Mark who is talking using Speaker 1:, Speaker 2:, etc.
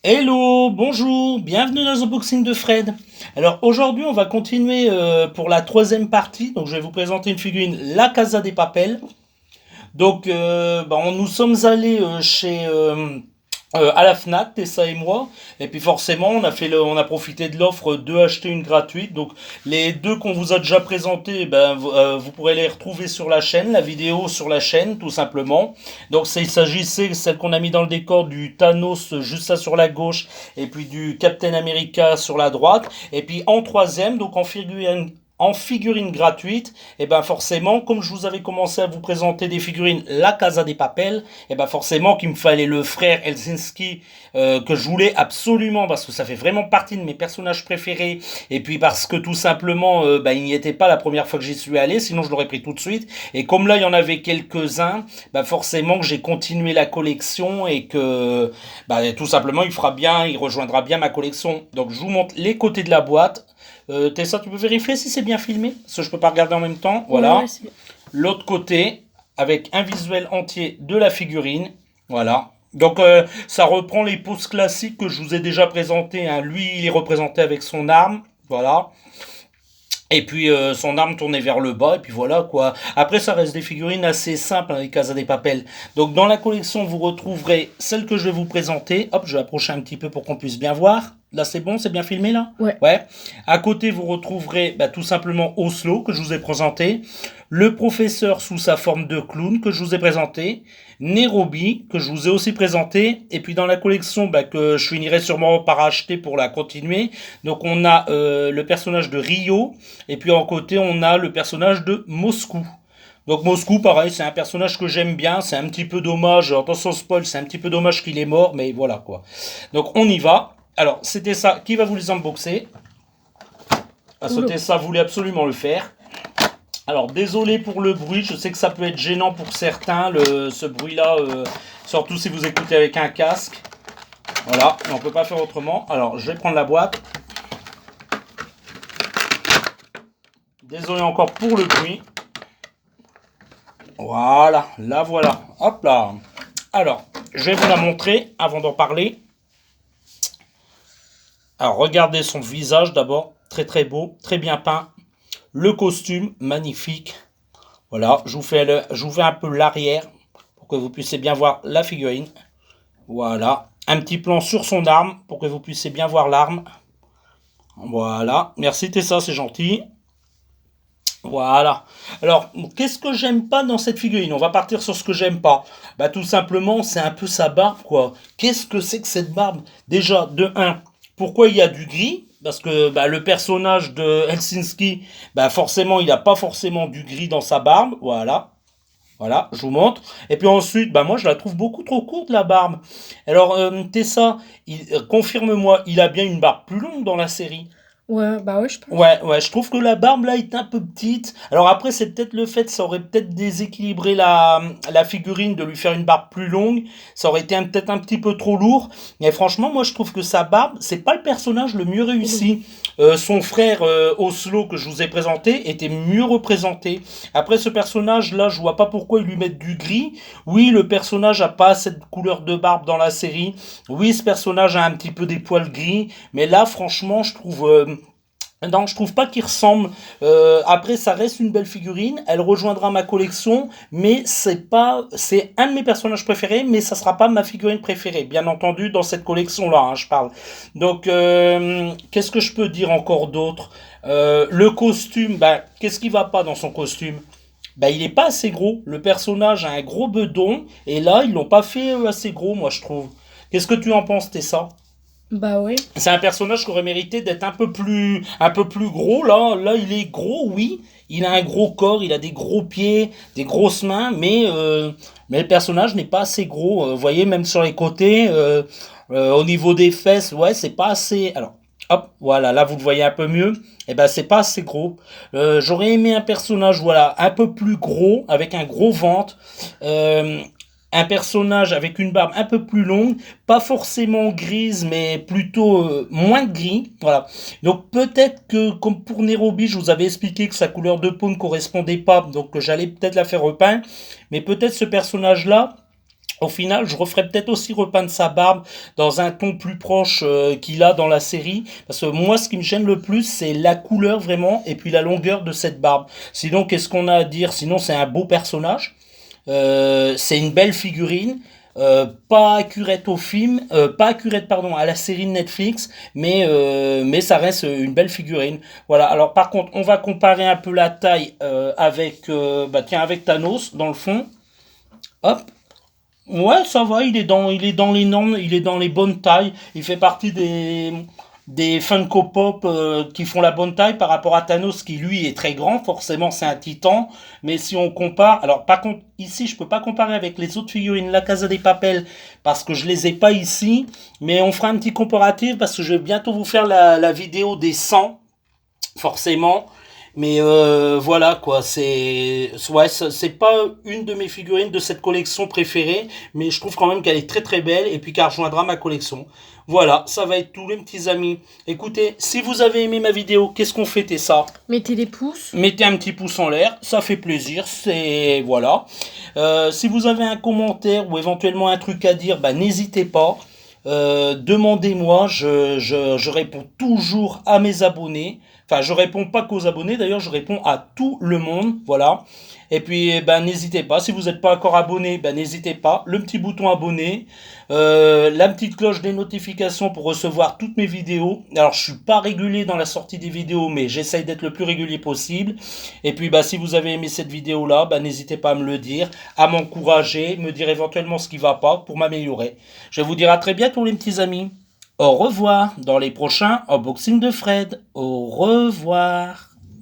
Speaker 1: Hello, bonjour, bienvenue dans l'unboxing de Fred. Alors aujourd'hui on va continuer pour la troisième partie, donc je vais vous présenter une figurine La Casa des Papel. Donc nous sommes allés à la Fnac, Tessa et moi, et puis forcément on a profité de l'offre 2 acheter une gratuite. Donc les deux qu'on vous a déjà présentés, vous pourrez les retrouver sur la chaîne, la vidéo sur la chaîne tout simplement. Donc il s'agissait celle qu'on a mis dans le décor du Thanos juste ça sur la gauche, et puis du Captain America sur la droite, et puis en troisième donc en figurine gratuite, et ben forcément, comme je vous avais commencé à vous présenter des figurines La Casa des Papel, et ben forcément qu'il me fallait le frère Helsinki que je voulais absolument parce que ça fait vraiment partie de mes personnages préférés, et puis parce que tout simplement il n'y était pas la première fois que j'y suis allé, sinon je l'aurais pris tout de suite. Et comme là il y en avait quelques-uns, forcément que j'ai continué la collection et que tout simplement il rejoindra bien ma collection. Donc je vous montre les côtés de la boîte. Tessa, tu peux vérifier si c'est bien filmé? Parce que je peux pas regarder en même temps.
Speaker 2: Ouais, ouais,
Speaker 1: Voilà.
Speaker 2: c'est bien.
Speaker 1: L'autre côté, avec un visuel entier de la figurine. Voilà. Donc ça reprend les poses classiques que je vous ai déjà présentées, hein. Lui, il est représenté avec son arme. Voilà. Et puis son arme tournée vers le bas, et puis voilà quoi. Après, ça reste des figurines assez simples, hein, les Casa des Papel. Donc dans la collection, vous retrouverez celle que je vais vous présenter. Hop, je vais approcher un petit peu pour qu'on puisse bien voir. Là, c'est bon, c'est bien filmé là?
Speaker 2: Ouais.
Speaker 1: Ouais. À côté, vous retrouverez tout simplement Oslo, que je vous ai présenté. Le professeur sous sa forme de clown, que je vous ai présenté. Nairobi, que je vous ai aussi présenté. Et puis dans la collection, que je finirai sûrement par acheter pour la continuer. Donc on a le personnage de Rio. Et puis en côté, on a le personnage de Moscou. Donc Moscou, pareil, c'est un personnage que j'aime bien. C'est un petit peu dommage, attention spoil, c'est un petit peu dommage qu'il est mort, mais voilà quoi. Donc on y va. Alors c'était ça. Qui va vous les unboxer? À
Speaker 2: Oula.
Speaker 1: sauter ça voulait absolument le faire. Alors désolé pour le bruit, je sais que ça peut être gênant pour certains, ce bruit-là, surtout si vous écoutez avec un casque. Voilà, mais on peut pas faire autrement. Alors je vais prendre la boîte. Désolé encore pour le bruit. Voilà, la voilà. Hop là. Alors, je vais vous la montrer avant d'en parler. Alors, regardez son visage d'abord. Très très beau, très bien peint. Le costume, magnifique. Voilà, je vous fais un peu l'arrière pour que vous puissiez bien voir la figurine. Voilà. Un petit plan sur son arme pour que vous puissiez bien voir l'arme. Voilà. Merci Tessa, c'est gentil. Voilà. Alors, qu'est-ce que j'aime pas dans cette figurine? On va partir sur ce que j'aime pas. Tout simplement, c'est un peu sa barbe, quoi. Qu'est-ce que c'est que cette barbe? Déjà, de un, pourquoi il y a du gris? Parce que le personnage de Helsinki, forcément, il n'a pas forcément du gris dans sa barbe. Voilà. Voilà, je vous montre. Et puis ensuite, moi, je la trouve beaucoup trop courte, la barbe. Alors, Tessa, confirme-moi, il a bien une barbe plus longue dans la série.
Speaker 2: Ouais, bah ouais, je pense.
Speaker 1: Ouais, ouais, je trouve que la barbe là est un peu petite. Alors après, c'est peut-être le fait, ça aurait peut-être déséquilibré la figurine de lui faire une barbe plus longue. Ça aurait été peut-être un petit peu trop lourd. Mais franchement, moi je trouve que sa barbe, c'est pas le personnage le mieux
Speaker 2: Oula.
Speaker 1: réussi. Son frère Oslo que je vous ai présenté était mieux représenté. Après ce personnage là, je vois pas pourquoi ils lui mettent du gris. Oui, le personnage a pas cette couleur de barbe dans la série. Oui, ce personnage a un petit peu des poils gris. Mais là, franchement, je trouve. Non, je trouve pas qu'il ressemble. Après, ça reste une belle figurine. Elle rejoindra ma collection, mais c'est un de mes personnages préférés, mais ça sera pas ma figurine préférée, bien entendu, dans cette collection-là, hein, je parle. Donc, qu'est-ce que je peux dire encore d'autre? Le costume, qu'est-ce qui va pas dans son costume? Il est pas assez gros. Le personnage a un gros bedon, et là, ils l'ont pas fait assez gros, moi, je trouve. Qu'est-ce que tu en penses, Tessa?
Speaker 2: Bah ouais.
Speaker 1: C'est un personnage qui aurait mérité d'être un peu plus gros. Là, il est gros, oui. Il a un gros corps, il a des gros pieds, des grosses mains, mais le personnage n'est pas assez gros. Vous voyez, même sur les côtés, au niveau des fesses, ouais, c'est pas assez. Alors, hop, voilà, là vous le voyez un peu mieux. Et c'est pas assez gros. J'aurais aimé un personnage, voilà, un peu plus gros, avec un gros ventre. Euh, un personnage avec une barbe un peu plus longue, pas forcément grise, mais plutôt moins gris. Voilà. Donc peut-être que, comme pour Nairobi, je vous avais expliqué que sa couleur de peau ne correspondait pas, donc j'allais peut-être la faire repeindre. Mais peut-être ce personnage-là Au final, je referai peut-être aussi repeindre sa barbe dans un ton plus proche qu'il a dans la série. Parce que moi, ce qui me gêne le plus, c'est la couleur vraiment et puis la longueur de cette barbe. Sinon, qu'est-ce qu'on a à dire? Sinon, c'est un beau personnage. C'est une belle figurine. Pas accurate au film, pas accurate pardon à la série de Netflix, mais ça reste une belle figurine. Voilà. Alors par contre, on va comparer un peu la taille avec avec Thanos dans le fond. Hop. Ouais, ça va, il est dans les normes, il est dans les bonnes tailles. Il fait partie des Funko Pop qui font la bonne taille par rapport à Thanos qui lui est très grand. Forcément, c'est un titan. Mais si on compare, alors par contre, ici, je peux pas comparer avec les autres figurines La Casa des Papel parce que je les ai pas ici. Mais on fera un petit comparatif parce que je vais bientôt vous faire la vidéo des 100 forcément. Mais voilà quoi, c'est pas une de mes figurines de cette collection préférée, mais je trouve quand même qu'elle est très très belle et puis qu'elle rejoindra ma collection. Voilà, ça va être tout les petits amis. Écoutez, si vous avez aimé ma vidéo, qu'est-ce qu'on fait ça?
Speaker 2: Mettez des pouces.
Speaker 1: Mettez un petit pouce en l'air, ça fait plaisir, c'est voilà. Si vous avez un commentaire ou éventuellement un truc à dire, bah n'hésitez pas. Demandez-moi, je réponds toujours à mes abonnés. Enfin, je réponds pas qu'aux abonnés, d'ailleurs, je réponds à tout le monde, voilà. Et puis, ben, n'hésitez pas, si vous n'êtes pas encore abonné, ben, n'hésitez pas, le petit bouton abonné, la petite cloche des notifications pour recevoir toutes mes vidéos. Alors, je suis pas régulier dans la sortie des vidéos, mais j'essaye d'être le plus régulier possible. Et puis, ben, si vous avez aimé cette vidéo-là, ben, n'hésitez pas à me le dire, à m'encourager, me dire éventuellement ce qui va pas pour m'améliorer. Je vais vous dire à très bientôt, les petits amis. Au revoir dans les prochains unboxings de Fred. Au revoir.